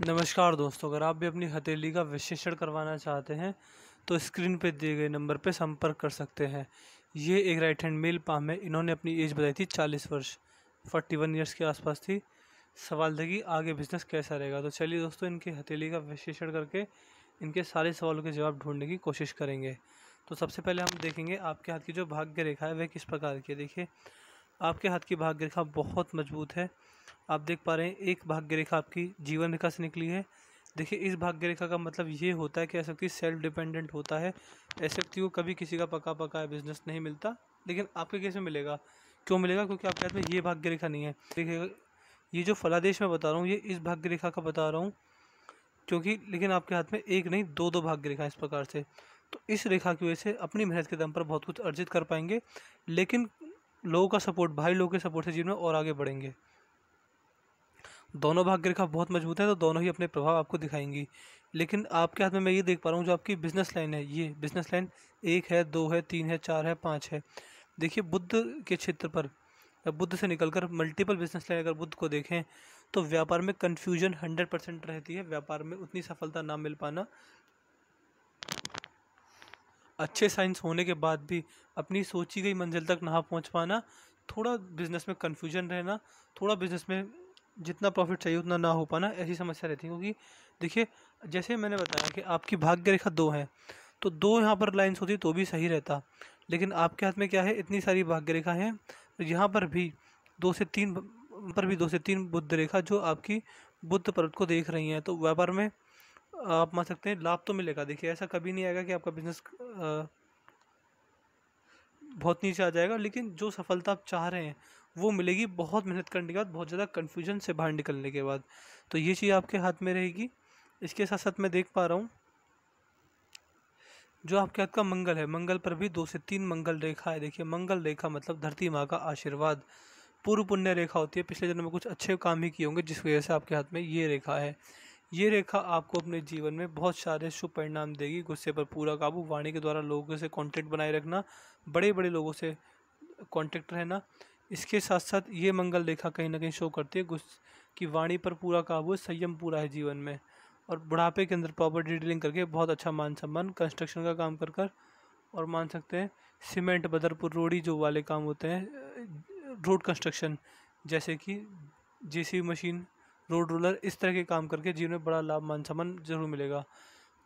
नमस्कार दोस्तों, अगर आप भी अपनी हथेली का विश्लेषण करवाना चाहते हैं तो स्क्रीन पे दिए गए नंबर पे संपर्क कर सकते हैं। ये एक राइट हैंड मेल पाम है। इन्होंने अपनी एज बताई थी 40 वर्ष, 41 ईयर्स के आसपास थी। सवाल था कि आगे बिजनेस कैसा रहेगा। तो चलिए दोस्तों, इनकी हथेली का विश्लेषण करके इनके सारे सवालों के जवाब ढूंढने की कोशिश करेंगे। तो सबसे पहले हम देखेंगे आपके हाथ की जो भाग्य रेखा है वह किस प्रकार की है। देखिए, आपके हाथ की भाग्य रेखा बहुत मजबूत है। आप देख पा रहे हैं एक भाग्य रेखा आपकी जीवन रेखा से निकली है। देखिए, इस भाग्य रेखा का मतलब ये होता है कि ऐसा व्यक्ति सेल्फ डिपेंडेंट होता है। ऐसे व्यक्ति को कभी किसी का पका पका बिजनेस नहीं मिलता, लेकिन आपके केस में मिलेगा। क्यों मिलेगा? क्योंकि आपके हाथ में ये भाग्य रेखा नहीं है। देखिए, ये जो फलादेश मैं बता रहा हूँ ये इस भाग्य रेखा का बता रहा हूँ, क्योंकि लेकिन आपके हाथ में एक नहीं दो दो भाग्य रेखा इस प्रकार से। तो इस रेखा की वजह से अपनी मेहनत के दम पर बहुत कुछ अर्जित कर पाएंगे, लेकिन लोगों का सपोर्ट, भाई लोगों के सपोर्ट से जीवन में और आगे बढ़ेंगे। दोनों भाग्य रेखा बहुत मजबूत है, तो दोनों ही अपने प्रभाव आपको दिखाएंगी। लेकिन आपके हाथ में मैं ये देख पा रहा हूँ, जो आपकी बिजनेस लाइन है, ये बिजनेस लाइन 1 है, 2 है, 3 है, 4 है, 5 है। देखिए, बुद्ध के क्षेत्र पर या बुद्ध से निकलकर मल्टीपल बिजनेस लाइन अगर बुद्ध को देखें तो व्यापार में कन्फ्यूजन 100% रहती है। व्यापार में उतनी सफलता ना मिल पाना, अच्छे साइंस होने के बाद भी अपनी सोची गई मंजिल तक ना पहुंच पाना, थोड़ा बिजनेस में कन्फ्यूजन रहना, थोड़ा बिजनेस में जितना प्रॉफिट चाहिए उतना ना हो पाना, ऐसी समस्या रहती है। क्योंकि देखिए, जैसे मैंने बताया कि आपकी भाग्य रेखा 2 है, तो 2 यहाँ पर लाइन्स होती तो भी सही रहता। लेकिन आपके हाथ में क्या है, इतनी सारी भाग्य रेखा है, तो यहाँ पर भी 2 से 3 बुद्ध रेखा जो आपकी बुद्ध पर्वत को देख रही हैं। तो व्यापार में आप मान सकते हैं लाभ तो मिलेगा। देखिए, ऐसा कभी नहीं आएगा कि आपका बिजनेस बहुत नीचे आ जाएगा, लेकिन जो सफलता आप चाह रहे हैं वो मिलेगी बहुत मेहनत करने के बाद, बहुत ज़्यादा कन्फ्यूजन से बाहर निकलने के बाद। तो ये चीज़ आपके हाथ में रहेगी। इसके साथ साथ मैं देख पा रहा हूँ जो आपके हाथ का मंगल है, मंगल पर भी 2 से 3 मंगल रेखा है। देखिए, मंगल रेखा मतलब धरती माँ का आशीर्वाद, पूर्व पुण्य रेखा होती है। पिछले जन्म में कुछ अच्छे काम ही किए होंगे जिस वजह से आपके हाथ में ये रेखा है। ये रेखा आपको अपने जीवन में बहुत सारे शुभ परिणाम देगी। गुस्से पर पूरा काबू, वाणी के द्वारा लोगों से कांटेक्ट बनाए रखना, बड़े बड़े लोगों से कांटेक्ट रहना। इसके साथ साथ ये मंगल रेखा कहीं ना कहीं शो करती है कि वाणी पर पूरा काबू है, संयम पूरा है जीवन में। और बुढ़ापे के अंदर प्रॉपर्टी डीलिंग करके बहुत अच्छा मान सम्मान, कंस्ट्रक्शन का काम कर और मान सकते हैं सीमेंट, बदरपुर, रोड़ी जो वाले काम होते हैं, रोड कंस्ट्रक्शन, जैसे कि जेसीबी मशीन, रोड रोलर, इस तरह के काम करके जीवन में बड़ा लाभ, मान सम्मान जरूर मिलेगा।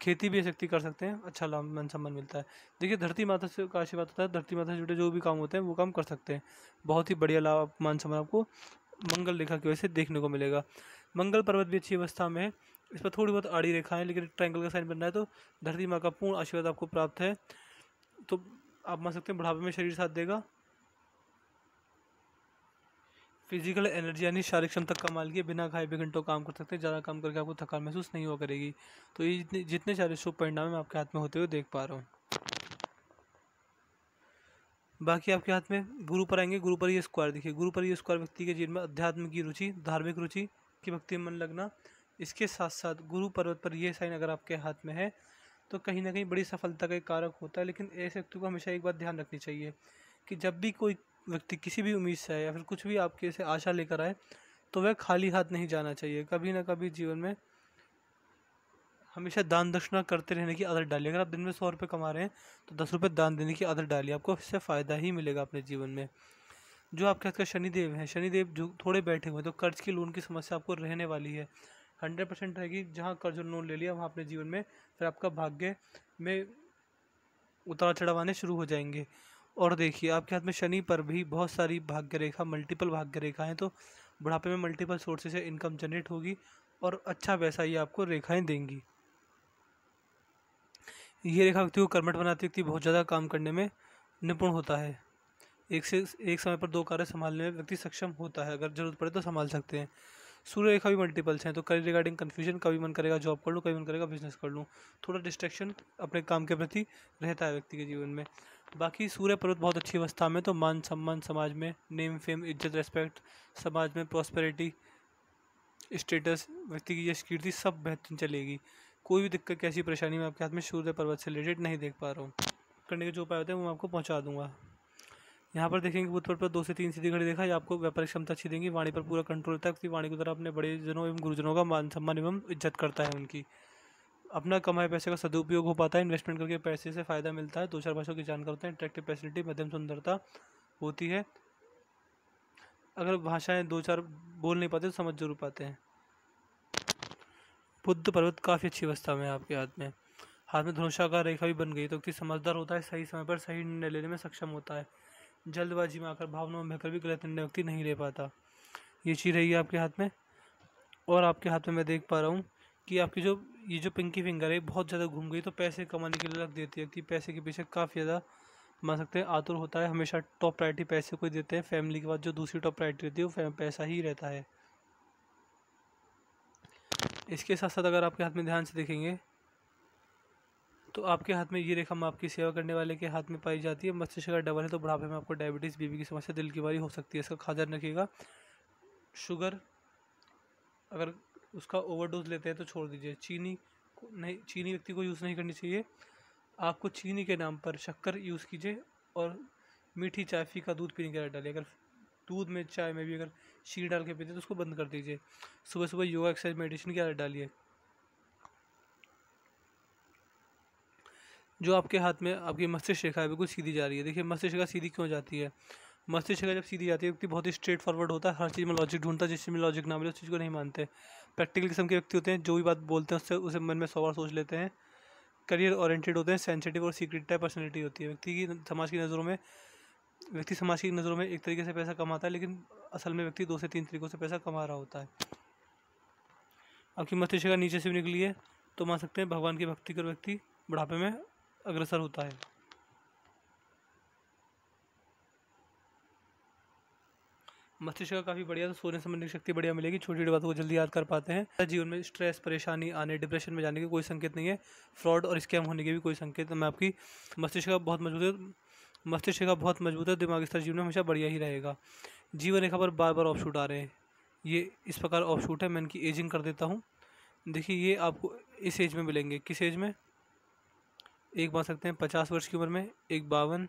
खेती भी शक्ति कर सकते हैं, अच्छा लाभ, मान सम्मान मिलता है। देखिए, धरती माता से का आशीर्वाद होता है, धरती माता से जुड़े जो भी काम होते हैं वो काम कर सकते हैं। बहुत ही बढ़िया लाभ, मान सम्मान आपको मंगल रेखा की वजह से देखने को मिलेगा। मंगल पर्वत भी अच्छी अवस्था में है। इस पर थोड़ी बहुत आड़ी रेखा है, लेकिन ट्रायंगल का साइन बन रहा है, तो धरती माँ का पूर्ण आशीर्वाद आपको प्राप्त है। तो आप मान सकते हैं बुढ़ापे में शरीर साथ देगा। फिजिकल एनर्जी यानी शारीरिक क्षमता कमाल की, बिना खाए भी घंटों काम कर सकते हैं। ज़्यादा काम करके आपको थकान महसूस नहीं हुआ करेगी। तो ये जितने सारे शुभ परिणाम मैं आपके हाथ में होते हुए देख पा रहा हूँ। बाकी आपके हाथ में गुरु पर आएंगे। गुरु पर ये स्क्वायर, देखिए गुरु पर ये स्क्वायर व्यक्ति के जीवन में अध्यात्म की रुचि, धार्मिक रुचि की, भक्ति में मन लगना। इसके साथ साथ गुरु पर्वत पर ये साइन अगर आपके हाथ में है तो कहीं ना कहीं बड़ी सफलता का एक कारक होता है। लेकिन ऐसे व्यक्ति को हमेशा एक बात ध्यान रखनी चाहिए कि जब भी कोई व्यक्ति किसी भी उम्मीद से आए या फिर कुछ भी आपके से आशा लेकर आए, तो वह खाली हाथ नहीं जाना चाहिए। कभी ना कभी जीवन में हमेशा दान दक्षिणा करते रहने की आदत डालिए। अगर आप दिन में 100 रुपये कमा रहे हैं तो 10 रुपये दान देने की आदत डालिए, आपको इससे फ़ायदा ही मिलेगा अपने जीवन में। जो आपके हाथ का शनिदेव है, शनिदेव जो थोड़े बैठे हुए हैं, तो कर्ज की, लोन की समस्या आपको रहने वाली है, 100% रहेगी। जहाँ कर्ज और लोन ले लिया वहाँ अपने जीवन में फिर आपका भाग्य में उतार चढ़ाव आने शुरू हो जाएंगे। और देखिए, आपके हाथ में शनि पर भी बहुत सारी भाग्य रेखा, मल्टीपल भाग्य रेखा हैं, तो बुढ़ापे में मल्टीपल सोर्सेज से इनकम जनरेट होगी और अच्छा पैसा ये आपको रेखाएं देंगी। ये रेखा व्यक्ति को कर्मठ बनाती, व्यक्ति बहुत ज़्यादा काम करने में निपुण होता है। एक से एक समय पर 2 कार्य संभालने में व्यक्ति सक्षम होता है, अगर जरूरत पड़े तो संभाल सकते हैं। सूर्य रेखा भी मल्टीपल्स हैं, तो करियर रिगार्डिंग कन्फ्यूजन, कभी मन करेगा जॉब कर लूँ, कभी मन करेगा बिजनेस कर लूँ, थोड़ा डिस्ट्रैक्शन अपने काम के प्रति रहता है व्यक्ति के जीवन में। बाकी सूर्य पर्वत बहुत अच्छी अवस्था में, तो मान सम्मान, समाज में नेम फेम, इज्जत, रेस्पेक्ट, समाज में प्रॉस्पेरिटी, स्टेटस, व्यक्ति की यश कीर्ति सब बेहतरीन चलेगी। कोई भी दिक्कत, कैसी परेशानी मैं आपके हाथ में सूर्य पर्वत से रिलेटेड नहीं देख पा रहा हूँ। करने के जो उपाय होते हैं वो मैं आपको पहुँचा दूंगा। यहाँ पर देखेंगे बुध पर 2 से 3 सीधी घड़ी रेखा, ये आपको व्यापारिक क्षमता अच्छी देंगी, वाणी पर पूरा कंट्रोल रहता है, व्यक्ति वाणी की तरह अपने बड़े जनों एवं गुरुजनों का मान सम्मान एवं इज्जत करता है उनकी। अपना कमाए पैसे का सदुपयोग हो पाता है, इन्वेस्टमेंट करके पैसे से फायदा मिलता है, 2-4 भाषाओं की जानकार होते हैं, अट्रैक्टिव पर्सनैलिटी मध्यम सुंदरता होती है। अगर भाषाएं 2-4 बोल नहीं पाते तो समझ जरूर पाते हैं। बुध पर्वत काफ़ी अच्छी अवस्था में है आपके हाथ में धनुषाकार रेखा भी बन गई, तो व्यक्ति समझदार होता है, सही समय पर सही निर्णय लेने में सक्षम होता है, जल्दबाजी में आकर भावनाओं में बहकर भी गलत निर्णय व्यक्ति नहीं ले पाता। ये चीज़ रही है आपके हाथ में। और आपके हाथ में मैं देख पा रहा हूँ कि आपकी ये जो पिंकी फिंगर है बहुत ज़्यादा घूम गई, तो पैसे कमाने के लिए रख देती है, कि पैसे के पीछे काफ़ी ज़्यादा मान सकते हैं आतुर होता है, हमेशा टॉप प्रायोरिटी पैसे को ही देते हैं, फैमिली के बाद जो दूसरी टॉप प्रायोरिटी रहती है वो पैसा ही रहता है। इसके साथ साथ अगर आपके हाथ में ध्यान से देखेंगे तो आपके हाथ में ये रेखा माँ आपकी सेवा करने वाले के हाथ में पाई जाती है। मस्तिष्क अगर डबल है तो बुढ़ापे में आपको डायबिटीज़, बीपी की समस्या, दिल की बीमारी हो सकती है, इसका खास ध्यान रखिएगा। शुगर अगर उसका ओवरडोज लेते हैं तो छोड़ दीजिए। चीनी नहीं, चीनी व्यक्ति को यूज़ नहीं करनी चाहिए। आपको चीनी के नाम पर शक्कर यूज़ कीजिए, और मीठी चाय, फीका दूध पीने की आदत डालिए। अगर दूध में, चाय में भी अगर चीनी डाल के पीते तो उसको बंद कर दीजिए। सुबह सुबह योगा, एक्सरसाइज, मेडिटेशन की आदत डालिए। जो आपके हाथ में आपकी मस्तिष्क रेखा है बिल्कुल सीधी जा रही है। देखिए मस्तिष्क रेखा सीधी क्यों जाती है? मस्तिष्क रेखा जब सीधी जाती है व्यक्ति बहुत ही स्ट्रेट फॉरवर्ड होता है, हर चीज़ में लॉजिक ढूंढता है, जिस चीज़ में लॉजिक ना मिले उस चीज़ को नहीं मानते। प्रैक्टिकल किस्म के व्यक्ति होते हैं, जो भी बात बोलते हैं उससे उसे मन में 100 बार सोच लेते हैं। करियर ओरिएंटेड होते हैं, सेंसिटिव और सीक्रेट टाइप पर्सनैलिटी होती है। व्यक्ति समाज की नज़रों में एक तरीके से पैसा कमाता है, लेकिन असल में व्यक्ति 2 से 3 तरीकों से पैसा कमा रहा होता है। आपकी मस्तिष्क रेखा नीचे से भी निकली है तो मान सकते हैं भगवान की भक्ति कर व्यक्ति बुढ़ापे में अग्रसर होता है। मस्तिष्क काफ़ी बढ़िया, तो सोने समझने की शक्ति बढ़िया मिलेगी, छोटी छोटी बातों को जल्दी याद कर पाते हैं। जीवन में स्ट्रेस, परेशानी आने, डिप्रेशन में जाने के कोई संकेत नहीं है। फ्रॉड और स्कैम होने के भी कोई संकेत मैं आपकी मस्तिष्क का बहुत मजबूत है, दिमागी स्तर जीवन में हमेशा बढ़िया ही रहेगा। जीवन रेखा पर बार बार ऑफशूट आ रहे हैं, ये इस प्रकार ऑफशूट है। मैं इनकी एजिंग कर देता हूँ। देखिए ये आपको इस एज में मिलेंगे। किस एज में? एक मान सकते हैं 50 वर्ष की उम्र में, एक 52,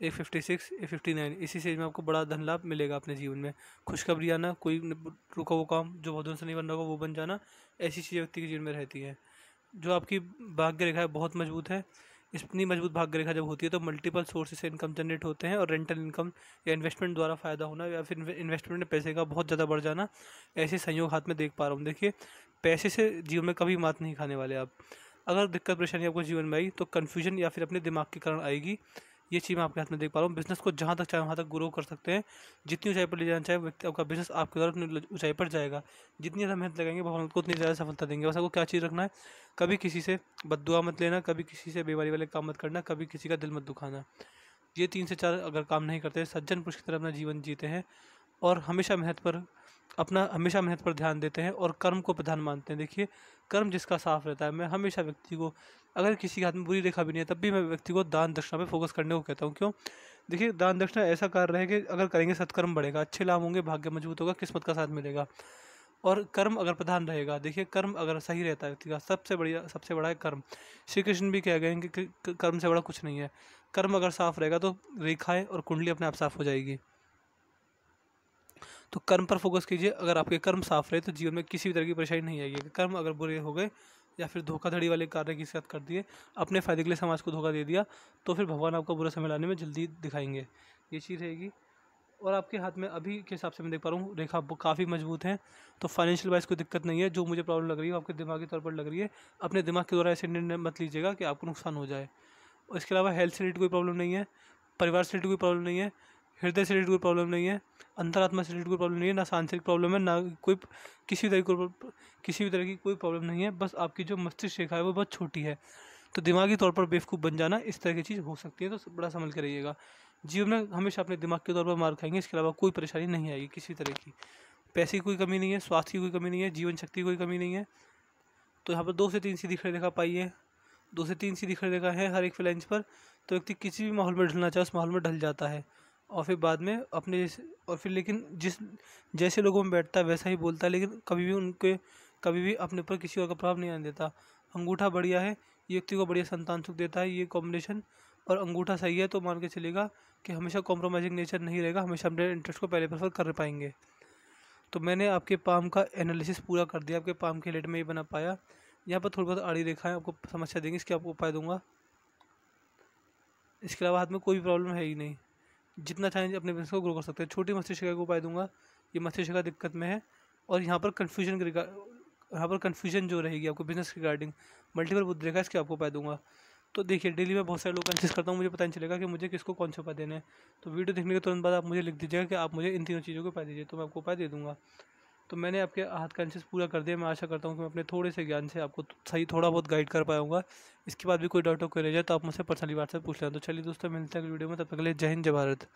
एक 56, एक 59। इसी स्टेज में आपको बड़ा धन लाभ मिलेगा अपने जीवन में। खुशखबरी आना, कोई रुका वो काम जो बहुत दिन से नहीं बन रहा होगा वो बन जाना, ऐसी चीज़ें व्यक्ति के जीवन में रहती है। जो आपकी भाग्य रेखा है बहुत मजबूत है। इतनी मजबूत भाग्य रेखा जब होती है तो मल्टीपल सोर्सेज से इनकम जनरेट होते हैं, और रेंटल इनकम या इन्वेस्टमेंट द्वारा फ़ायदा होना, या फिर इन्वेस्टमेंट में पैसे का बहुत ज़्यादा बढ़ जाना, ऐसे संयोग हाथ में देख पा रहा हूँ। देखिए पैसे से जीवन में कभी मात नहीं खाने वाले आप। अगर दिक्कत परेशानी आपको जीवन में आई तो कन्फ्यूजन या फिर अपने दिमाग के कारण आएगी। ये चीज़ मैं आपके हाथ में देख पा रहा हूँ। बिजनेस को जहाँ तक चाहे वहाँ तक ग्रो कर सकते हैं। जितनी ऊंचाई पर ले जाना चाहे व्यक्ति, आपका बिजनेस आपके द्वारा उतनी ऊंचाई पर जाएगा। जितनी ज़्यादा मेहनत लगाएंगे भगवान को उतनी ज़्यादा सफलता देंगे। बस आपको क्या चीज़ रखना है, कभी किसी से बद्दुआ मत लेना, कभी किसी से बेईमानी वाले काम मत करना, कभी किसी का दिल मत दुखाना। ये 3 से 4 अगर काम नहीं करते, सज्जन पुरुष की तरह अपना जीवन जीते हैं और हमेशा मेहनत पर ध्यान देते हैं और कर्म को प्रधान मानते हैं। देखिए कर्म जिसका साफ रहता है, मैं हमेशा व्यक्ति को, अगर किसी के हाथ में बुरी रेखा भी नहीं है तब भी मैं व्यक्ति को दान दक्षिणा पे फोकस करने को कहता हूँ। क्यों? देखिए दान दक्षिणा ऐसा कार्य है कि अगर करेंगे सत्कर्म बढ़ेगा, अच्छे लाभ होंगे, भाग्य मजबूत होगा, किस्मत का साथ मिलेगा। और कर्म अगर प्रधान रहेगा, देखिए कर्म अगर सही रहता है व्यक्ति का, सबसे बड़ा है कर्म। श्री कृष्ण भी कह गए हैं कि कर्म से बड़ा कुछ नहीं है। कर्म अगर साफ रहेगा तो रेखाएं और कुंडली अपने आप साफ हो जाएगी। तो कर्म पर फोकस कीजिए। अगर आपके कर्म साफ रहे तो जीवन में किसी भी तरह की परेशानी नहीं आएगी। कर्म अगर बुरे हो गए या फिर धोखाधड़ी वाले कार्य की साथ कर दिए, अपने फ़ायदे के लिए समाज को धोखा दे दिया, तो फिर भगवान आपको बुरा समय लाने में जल्दी दिखाएंगे। ये चीज़ रहेगी। और आपके हाथ में अभी के हिसाब से मैं देख पा रहा हूँ रेखा काफ़ी मजबूत है, तो फाइनेंशियल वाइज कोई दिक्कत नहीं है। जो मुझे प्रॉब्लम लग रही है आपके दिमागी तौर पर लग रही है, अपने दिमाग के द्वारा ऐसे निर्णय मत लीजिएगा कि आपको नुकसान हो जाए। और इसके अलावा हेल्थ से रिलेटेड कोई प्रॉब्लम नहीं है, परिवार से रिलेटेड कोई प्रॉब्लम नहीं है, हृदय से रिलेटेड कोई प्रॉब्लम नहीं है, अंतरात्मा से रिलेटेड कोई प्रॉब्लम नहीं है, ना सांसारिक प्रॉब्लम है, ना कोई किसी भी तरह की कोई प्रॉब्लम नहीं है। बस आपकी जो मस्तिष्क रेखा है वो बहुत छोटी है, तो दिमागी तौर पर बेवकूफ़ बन जाना इस तरह की चीज़ हो सकती है, तो बड़ा संभल के रहिएगा। जीवन में हमेशा अपने दिमाग के तौर पर मार खाएंगे, इसके अलावा कोई परेशानी नहीं आएगी किसी तरह की। पैसे की कोई कमी नहीं है, स्वास्थ्य की कोई कमी नहीं है, जीवन शक्ति की कोई कमी नहीं है। तो यहाँ पर 2 से 3 सीधी खड़ी रेखा पाई है, 2 से 3 सीधी खड़ी रेखा है हर एक फ्लैंज पर। तो व्यक्ति किसी भी माहौल में ढलना चाहे उस माहौल में ढल जाता है, और फिर बाद में अपने और फिर लेकिन जैसे लोगों में बैठता है वैसा ही बोलता है, लेकिन कभी भी अपने ऊपर किसी और का प्रभाव नहीं आने देता। अंगूठा बढ़िया है, ये व्यक्ति को बढ़िया संतान सुख देता है ये कॉम्बिनेशन। और अंगूठा सही है तो मान के चलेगा कि हमेशा कॉम्प्रोमाइजिंग नेचर नहीं रहेगा, हमेशा अपने इंटरेस्ट को पहले प्रेफर कर पाएंगे। तो मैंने आपके पाम का एनालिसिस पूरा कर दिया, आपके पाम के रिलेटेड में ये बना पाया। यहाँ पर थोड़ी बहुत आड़ी रेखा है, आपको समस्या देंगे, इसके आपको उपाय दूंगा। इसके अलावा हाथ में कोई भी प्रॉब्लम है ही नहीं, जितना चाहें अपने बिजनेस को ग्रो कर सकते हैं। छोटी मस्तिष्क को उपाय दूंगा, ये मस्तिष्क का दिक्कत में है और यहाँ पर कन्फ्यूजन जो रहेगी आपको बिजनेस रिगार्डिंग मल्टीपल बुद्धि रेखा, इसके आपको उपाय दूंगा। तो देखिए डेली मैं बहुत सारे लोग कंसिस्ट करता हूँ, मुझे पता नहीं चलेगा कि मुझे किसको कौन से उपाय देने हैं। तो वीडियो देखने के तुरंत बाद आप मुझे लिख दीजिएगा कि आप मुझे इन तीनों चीज़ों के उपाय दीजिए, तो मैं आपको उपाय दे दूँगा। तो मैंने आपके हाथ का एनालिसिस पूरा कर दिया। मैं आशा करता हूँ कि मैं अपने थोड़े से ज्ञान से आपको सही थोड़ा बहुत गाइड कर पाऊँगा। इसके बाद भी कोई डाउट हो कोई रह जाए तो आप मुझसे पर्सनली व्हाट्सएप पूछ लें। तो चलिए दोस्तों, मिलते हैं अगली वीडियो में, तब तक के लिए जय हिंद जय भारत।